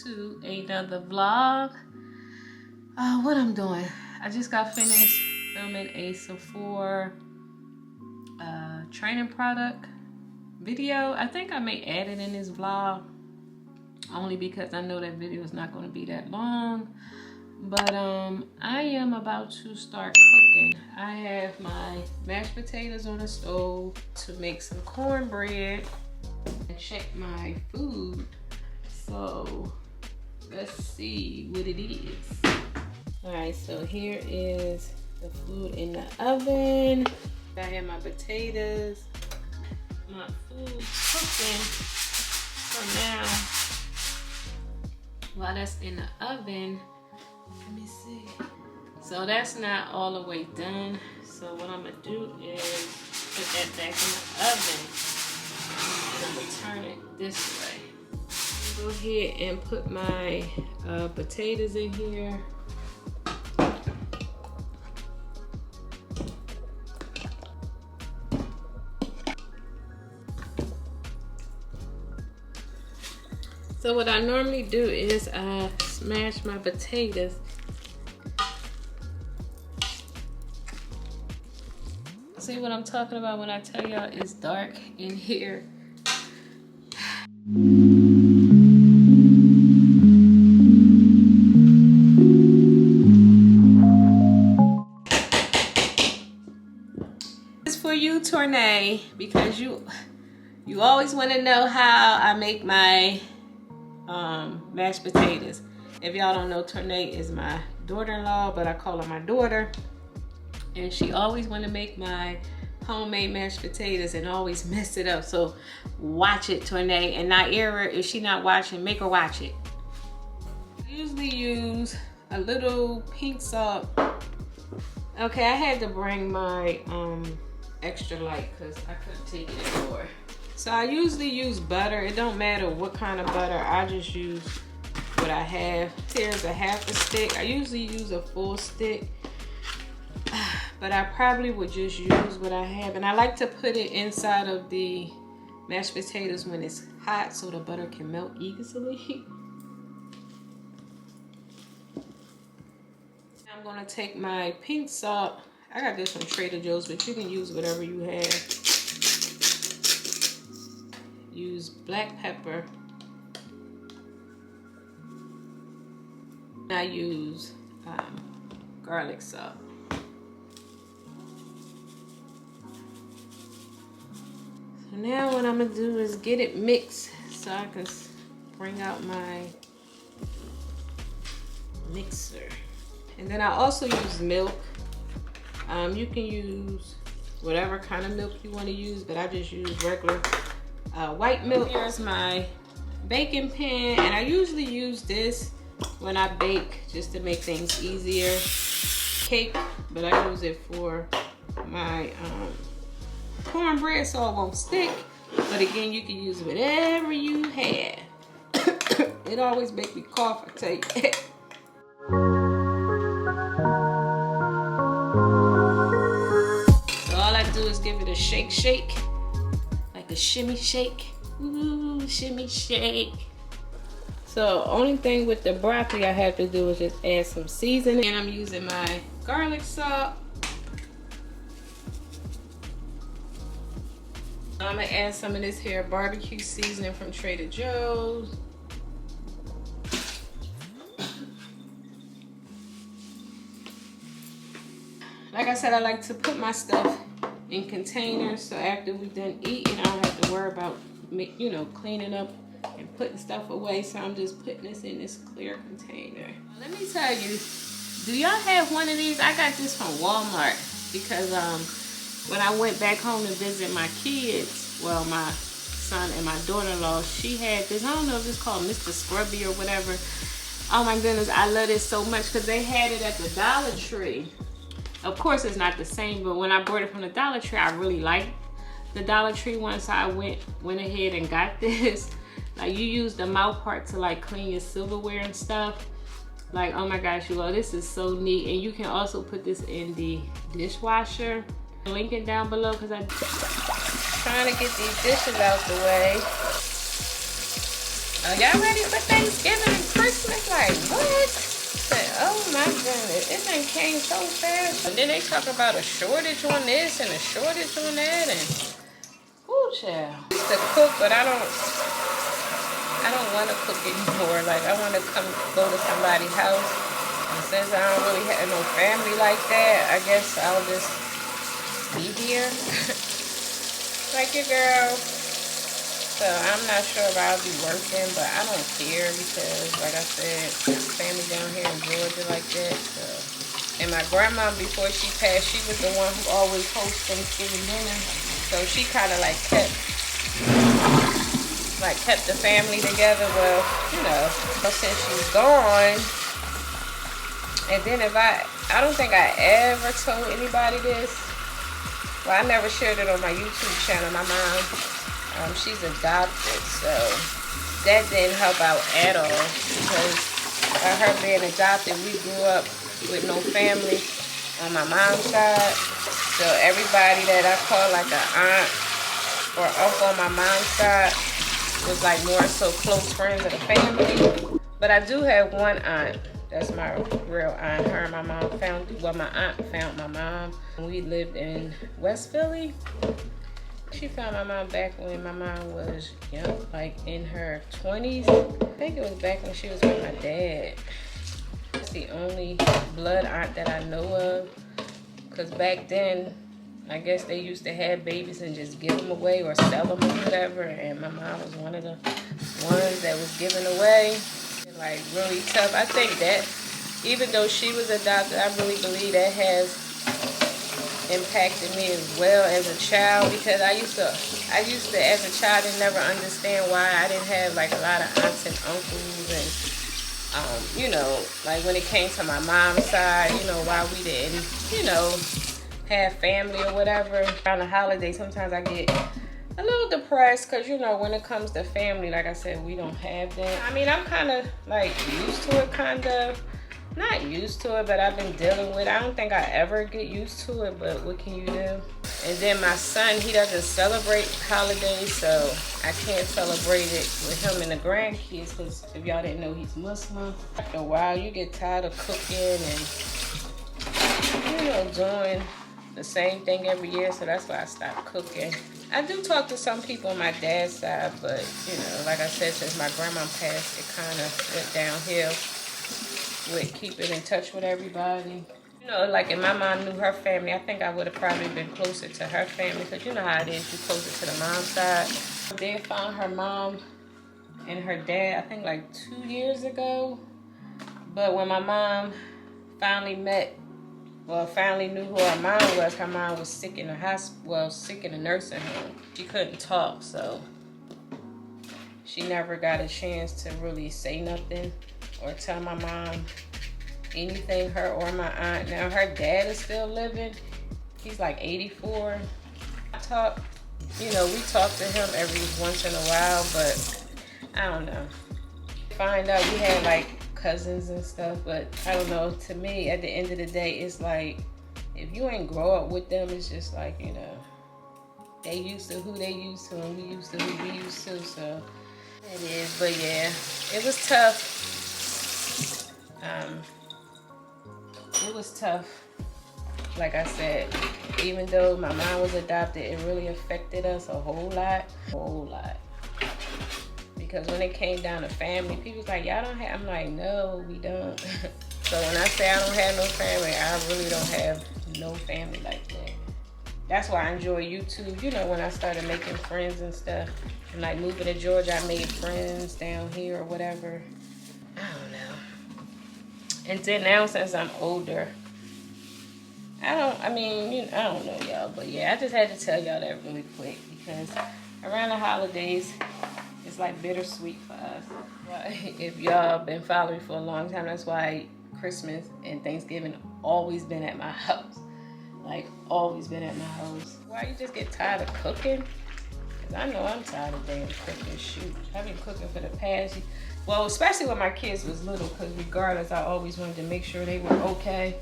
to another vlog. What I'm doing, I just got finished filming a Sephora training product video. I think I may add it in this vlog only because I know that video is not going to be that long. But I am about to start cooking. I have my mashed potatoes on the stove to make some cornbread and check my food. So let's see what it is. Alright, so here is the food in the oven. I have my potatoes. My food cooking. So now, while that's in the oven, let me see. So that's not all the way done. So what I'm gonna do is put that back in the oven. And I'm gonna turn it this way. Go ahead and put my potatoes in here. So what I normally do is I smash my potatoes. See what I'm talking about when I tell y'all it's dark in here. This is for you, Tornay, because you always want to know how I make my mashed potatoes. If y'all don't know, Tornay is my daughter-in-law, but I call her my daughter, and she always want to make my homemade mashed potatoes and always mess it up. So watch it, Tornay, and not air her. If she not watching, make her watch it. I usually use a little pink salt. Okay, I had to bring my extra light because I couldn't take it anymore. So I usually use butter. It don't matter what kind of butter. I just use what I have. Here's a half a stick. I usually use a full stick, but I probably would just use what I have. And I like to put it inside of the mashed potatoes when it's hot so the butter can melt easily. I'm gonna take my pink salt. I got this from Trader Joe's, but you can use whatever you have. Use black pepper. I use garlic salt. So now what I'm gonna do is get it mixed so I can bring out my mixer. And then I also use milk. You can use whatever kind of milk you want to use, but I just use regular white milk. Here's my baking pan, and I usually use this when I bake just to make things easier. Cake, but I use it for my cornbread so it won't stick. But again, you can use whatever you have. It always makes me cough, I tell you that. So all I do is give it a shake. Like a shimmy shake. Ooh, shimmy shake. So only thing with the broccoli I have to do is just add some seasoning. And I'm using my garlic salt. I'm gonna add some of this here barbecue seasoning from Trader Joe's. Like I said, I like to put my stuff in containers, so after we're done eating, I don't have to worry about, you know, cleaning up and putting stuff away. So I'm just putting this in this clear container. Let me tell you, do y'all have one of these? I got this from Walmart because when I went back home to visit my kids, well, my son and my daughter-in-law, she had this, I don't know if it's called Mr. Scrubby or whatever. Oh my goodness, I love it so much because they had it at the Dollar Tree. Of course, it's not the same, but when I bought it from the Dollar Tree, I really liked the Dollar Tree one, so I went ahead and got this. Like, you use the mouth part to like clean your silverware and stuff. Like, oh my gosh, you all, this is so neat. And you can also put this in the dishwasher. Link it down below because I'm trying to get these dishes out the way. Are y'all ready for Thanksgiving and Christmas, like, what? Said, oh my goodness, it done came so fast. And then they talk about a shortage on this and a shortage on that, and ooh, child. I used to cook, but I don't want to cook anymore. Like, I want to go to somebody's house. And since I don't really have no family like that, I guess I'll just be here. Like your girl. So I'm not sure if I'll be working, but I don't care because, like I said, family down here in Georgia like that. So. And my grandma, before she passed, she was the one who always hosted Thanksgiving dinner. So she kind of like kept the family together. Well, you know, since she's gone. And then I don't think I ever told anybody this. Well, I never shared it on my YouTube channel. My mom, she's adopted, so that didn't help out at all because her being adopted, we grew up with no family on my mom's side. So everybody that I call like an aunt or uncle on my mom's side was like more so close friends of the family. But I do have one aunt. That's my real aunt. Her and my mom my aunt found my mom. We lived in West Philly. She found my mom back when my mom was young, like in her 20s. I think it was back when she was with my dad. That's the only blood aunt that I know of. Because back then, I guess they used to have babies and just give them away or sell them or whatever. And my mom was one of the ones that was given away. Like really tough. I think that even though she was adopted, I really believe that has impacted me as well as a child, because I used to as a child and never understand why I didn't have like a lot of aunts and uncles, and you know, like when it came to my mom's side, you know, why we didn't, you know, have family or whatever. Around the holidays, sometimes I get a little depressed because, you know, when it comes to family, like I said, we don't have that. I mean, I'm kind of like used to it, kind of. Not used to it, but I've been dealing with it. I don't think I ever get used to it, but what can you do? And then my son, he doesn't celebrate holidays, so I can't celebrate it with him and the grandkids, because if y'all didn't know, he's Muslim. After a while, you get tired of cooking and, you know, doing the same thing every year, so that's why I stopped cooking. I do talk to some people on my dad's side, but, you know, like I said, since my grandma passed, it kind of went downhill with keeping in touch with everybody. You know, like if my mom knew her family, I think I would have probably been closer to her family, because you know how it is, you're closer to the mom's side. They found her mom and her dad, I think like 2 years ago. But when my mom finally finally knew who her mom was sick in the hospital, well, sick in a nursing home. She couldn't talk, so she never got a chance to really say nothing or tell my mom anything, her or my aunt. Now her dad is still living. He's like 84. We talk to him every once in a while, but I don't know. Find out we had like cousins and stuff, but I don't know. To me, at the end of the day, it's like if you ain't grow up with them, it's just like, you know, they used to who they used to and we used to who we used to, so it is. But yeah, it was tough. It was tough. Like I said, even though my mom was adopted, it really affected us a whole lot. Because when it came down to family, people was like, y'all don't have, I'm like, no, we don't. So when I say I don't have no family, I really don't have no family like that. That's why I enjoy YouTube. You know, when I started making friends and stuff, and like moving to Georgia, I made friends down here or whatever. I don't know. And then now, since I'm older, I don't know, y'all. But yeah, I just had to tell y'all that really quick, because around the holidays, it's like bittersweet for us. Like, if y'all been following me for a long time, that's why Christmas and Thanksgiving always been at my house. Like, always been at my house. Why you just get tired of cooking? Because I know I'm tired of damn cooking. Shoot, I've been cooking for the past, well, especially when my kids was little, because regardless, I always wanted to make sure they were okay.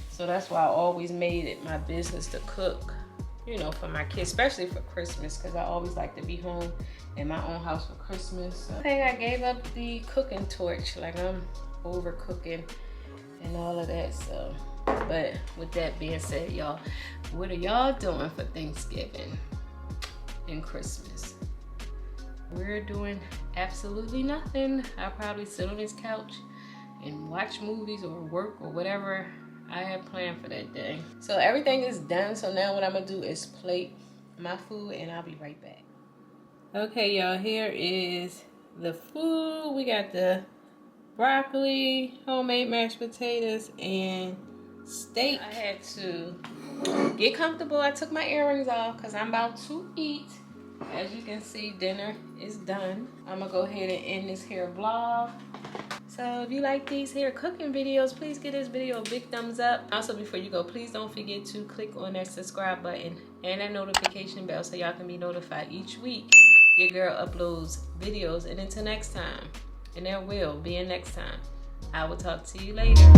So that's why I always made it my business to cook. you know, for my kids, especially for Christmas, because I always like to be home in my own house for Christmas. So I think I gave up the cooking torch, like I'm overcooking and all of that. So, but with that being said, y'all, what are y'all doing for Thanksgiving and Christmas? We're doing absolutely nothing. I'll probably sit on this couch and watch movies or work or whatever I have planned for that day. So everything is done. So now what I'm gonna do is plate my food and I'll be right back. Okay, y'all, here is the food. We got the broccoli, homemade mashed potatoes, and steak. I had to get comfortable. I took my earrings off because I'm about to eat. As you can see, dinner is done. I'm gonna go ahead and end this here vlog. So if you like these here cooking videos, please give this video a big thumbs up. Also, before you go, please don't forget to click on that subscribe button and that notification bell so y'all can be notified each week your girl uploads videos. And until next time, and there will be a next time, I will talk to you later.